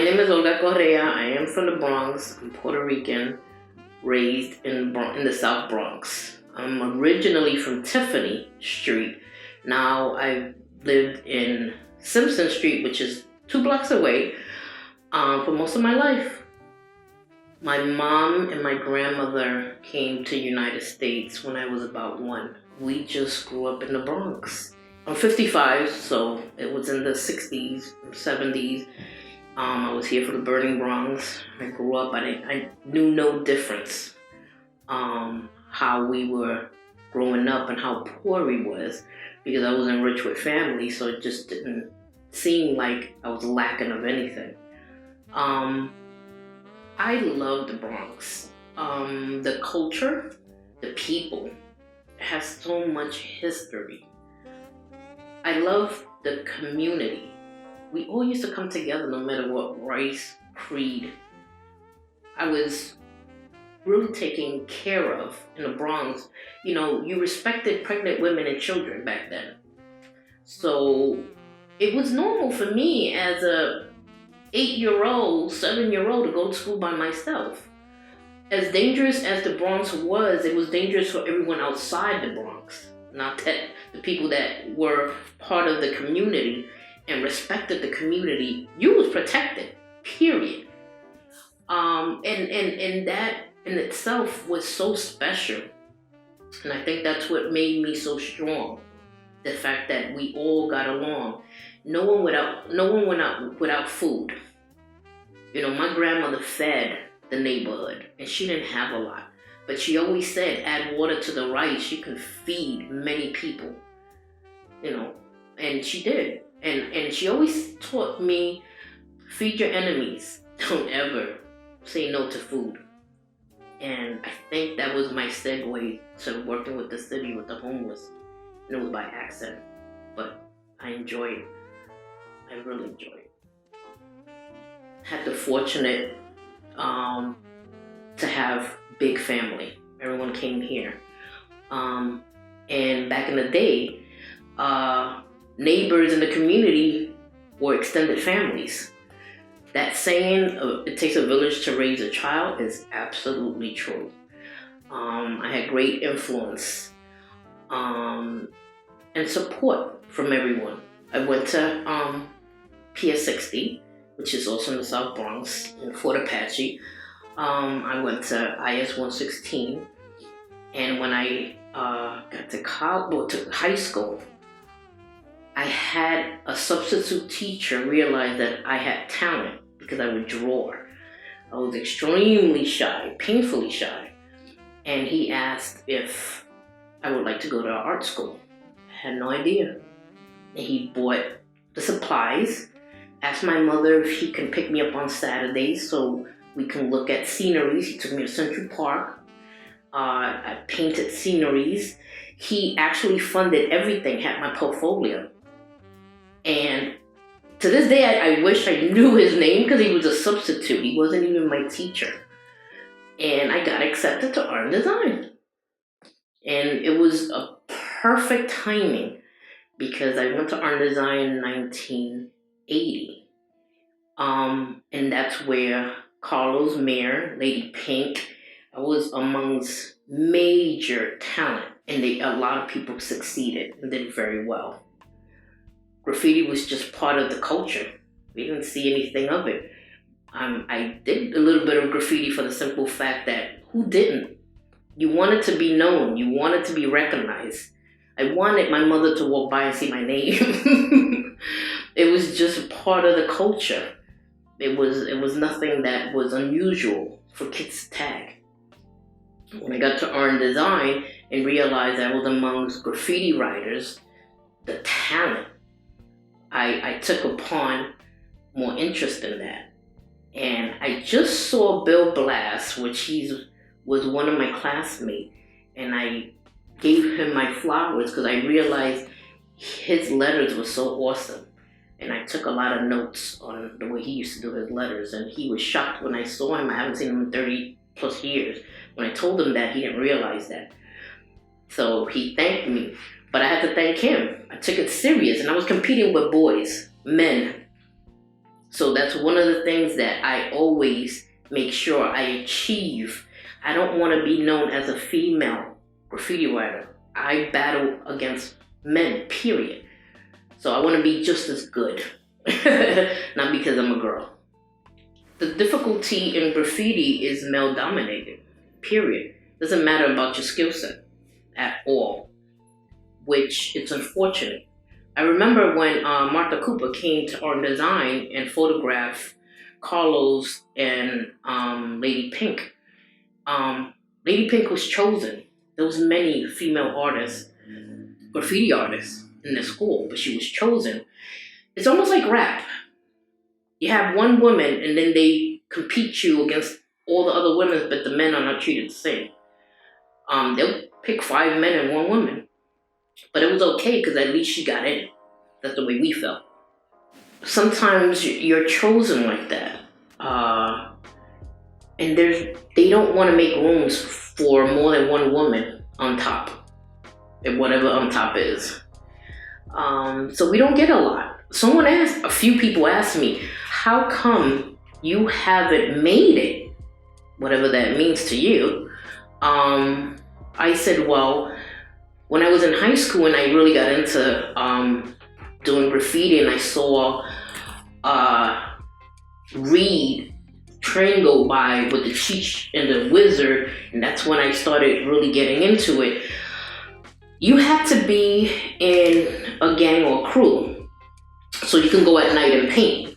name is Olga Correa. I am from the Bronx. I'm Puerto Rican, raised in the South Bronx. I'm originally from Tiffany Street. Now I've lived in Simpson Street, which is 2 blocks away, for most of my life. My mom and my grandmother came to the United States when I was about 1. We just grew up in the Bronx. I'm 55, so it was in the 60s, 70s. I was here for the burning Bronx. I grew up, I knew no difference how we were growing up and how poor we was, because I was enriched with family, so it just didn't seem like I was lacking of anything. I love the Bronx. The culture, the people, has so much history. I love the community. We all used to come together no matter what race, creed. I was really taken care of in the Bronx. You know, you respected pregnant women and children back then. So it was normal for me as a 8-year-old, 7-year-old to go to school by myself. As dangerous as the Bronx was, it was dangerous for everyone outside the Bronx. Not that the people that were part of the community and respected the community, you was protected, period. And that in itself was so special. And I think that's what made me so strong. The fact that we all got along. No one went out without food. You know, my grandmother fed the neighborhood, and she didn't have a lot. But she always said, add water to the rice, you can feed many people. You know, and she did. And she always taught me, feed your enemies. Don't ever say no to food. And I think that was my segue to working with the city with the homeless. And it was by accident. But I enjoy it. I really enjoy it. Had the fortunate to have big family. Everyone came here. And back in the day, neighbors in the community were extended families. That saying, it takes a village to raise a child, is absolutely true. I had great influence and support from everyone. I went to Pier 60, which is also in the South Bronx, in Fort Apache. I went to IS 116, and when I got to high school, I had a substitute teacher realize that I had talent because I would draw. I was extremely shy, painfully shy, and he asked if I would like to go to art school. I had no idea. And he bought the supplies, asked my mother if he can pick me up on Saturdays so we can look at sceneries. He took me to Central Park. I painted sceneries. He actually funded everything, had my portfolio. And to this day, I wish I knew his name because he was a substitute. He wasn't even my teacher. And I got accepted to art and design. And it was a perfect timing because I went to art and design in 1980. And that's where Carlos Mayer, Lady Pink, I was amongst major talent. And a lot of people succeeded and did very well. Graffiti was just part of the culture. We didn't see anything of it. I did a little bit of graffiti for the simple fact that who didn't? You wanted to be known. You wanted to be recognized. I wanted my mother to walk by and see my name. It was just part of the culture. It was nothing that was unusual for kids to tag. When I got to art and design and realized I was amongst graffiti writers, the talent, I took upon more interest in that. And I just saw Bill Blass, which was one of my classmates, and I gave him my flowers because I realized his letters were so awesome. And I took a lot of notes on the way he used to do his letters, and he was shocked when I saw him. I haven't seen him in 30 plus years. When I told him that, he didn't realize that. So he thanked me. But I had to thank him. I took it serious, and I was competing with boys, men. So that's one of the things that I always make sure I achieve. I don't want to be known as a female graffiti writer. I battle against men, period. So I want to be just as good, not because I'm a girl. The difficulty in graffiti is male dominated, period. Doesn't matter about your skill set at all, which it's unfortunate. I remember when Martha Cooper came to Art and Design and photographed Carlos and Lady Pink. Lady Pink was chosen. There was many female artists, graffiti artists in the school, but she was chosen. It's almost like rap. You have one woman and then they compete you against all the other women, but the men are not treated the same. They'll pick 5 men and 1 woman. But it was okay because at least she got in. That's the way we felt. Sometimes you're chosen like that. And they don't want to make rooms for more than 1 woman on top. And whatever on top is. So we don't get a lot. A few people asked me, how come you haven't made it? Whatever that means to you. I said, well, when I was in high school and I really got into doing graffiti and I saw Reed train go by with the Cheech and the Wizard, and that's when I started really getting into it. You have to be in a gang or crew so you can go at night and paint.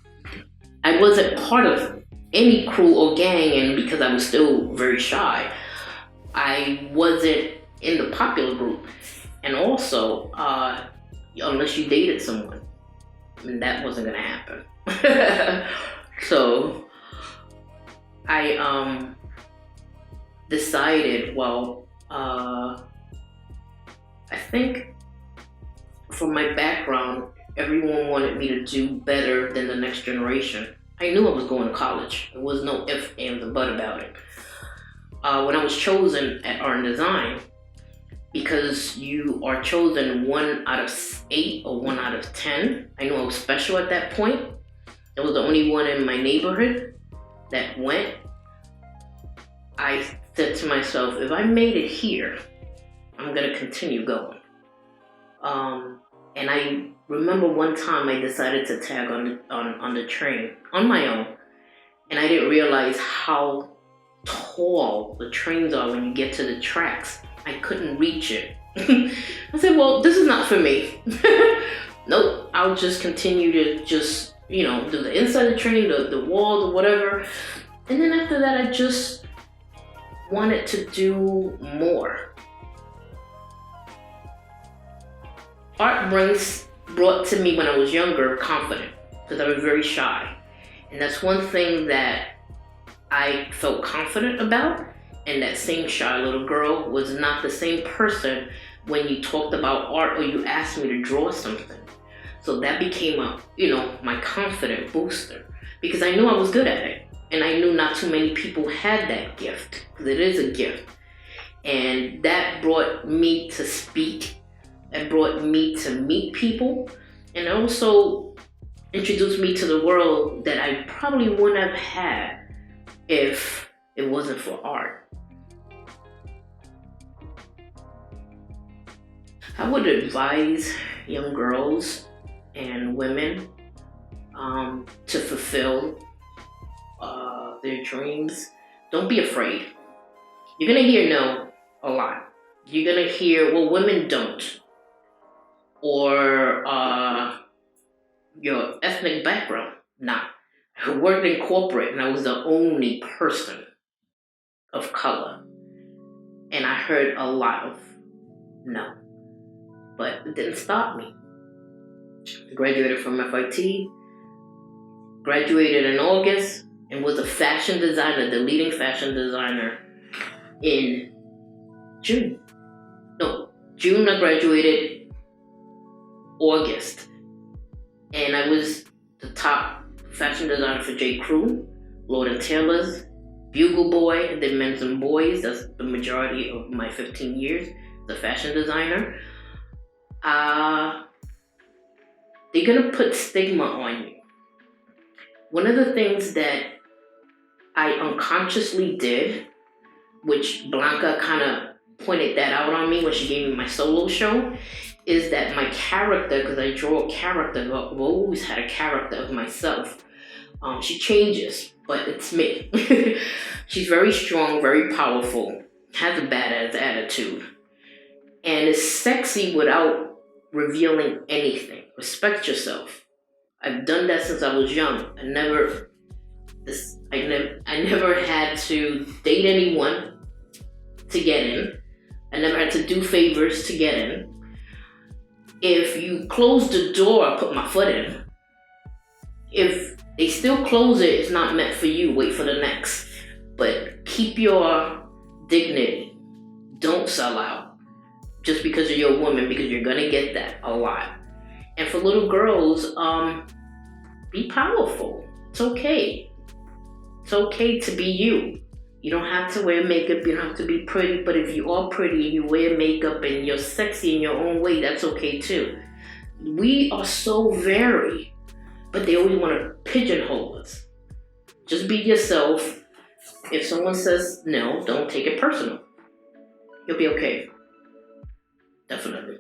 I wasn't part of any crew or gang, and because I was still very shy, I wasn't in the popular group. And also, unless you dated someone, and that wasn't gonna happen. So I decided, well, I think from my background, everyone wanted me to do better than the next generation. I knew I was going to college. There was no ifs, ands, or buts about it. When I was chosen at Art and Design, because you are chosen 1 out of 8 or 1 out of 10, I knew I was special at that point. I was the only one in my neighborhood that went. I said to myself, if I made it here, I'm gonna continue going. And I remember one time I decided to tag on the train on my own, and I didn't realize how tall the trains are when you get to the tracks. I couldn't reach it. I said, well, this is not for me. Nope, I'll just continue to just, do the inside of the train, the walls or whatever. And then after that, I just wanted to do more. Art brought to me when I was younger confidence, because I was very shy. And that's one thing that I felt confident about. And that same shy little girl was not the same person when you talked about art or you asked me to draw something. So that became my confident booster, because I knew I was good at it. And I knew not too many people had that gift, because it is a gift. And that brought me to speak. It brought me to meet people, and also introduced me to the world that I probably wouldn't have had if it wasn't for art. I would advise young girls and women to fulfill their dreams. Don't be afraid. You're gonna hear no a lot. You're gonna hear, well, women don't. Or your ethnic background. Nah. I worked in corporate and I was the only person of color. And I heard a lot of no. But it didn't stop me. I graduated from FIT, graduated in August, and was a fashion designer, the leading fashion designer in June. No, June I graduated, August. And I was the top fashion designer for J. Crew, Lord & Taylor's, Bugle Boy, and then Men's and Boys. That's the majority of my 15 years as a fashion designer. They're gonna put stigma on you. One of the things that I unconsciously did, which Blanca kind of pointed that out on me when she gave me my solo show, is that my character, because I draw a character, I've always had a character of myself. She changes, but it's me. She's very strong, very powerful, has a badass attitude, and is sexy without revealing anything. Respect yourself. I've done that since I was young. I never had to date anyone to get in. I never had to do favors to get in. If you close the door, I put my foot in. If they still close it, it's not meant for you. Wait for the next. But keep your dignity. Don't sell out just because you're a woman, because you're gonna get that a lot. And for little girls, be powerful. It's okay. It's okay to be you. You don't have to wear makeup, you don't have to be pretty, but if you are pretty and you wear makeup and you're sexy in your own way, that's okay too. We are so varied, but they always want to pigeonhole us. Just be yourself. If someone says no, don't take it personal. You'll be okay. Definitely.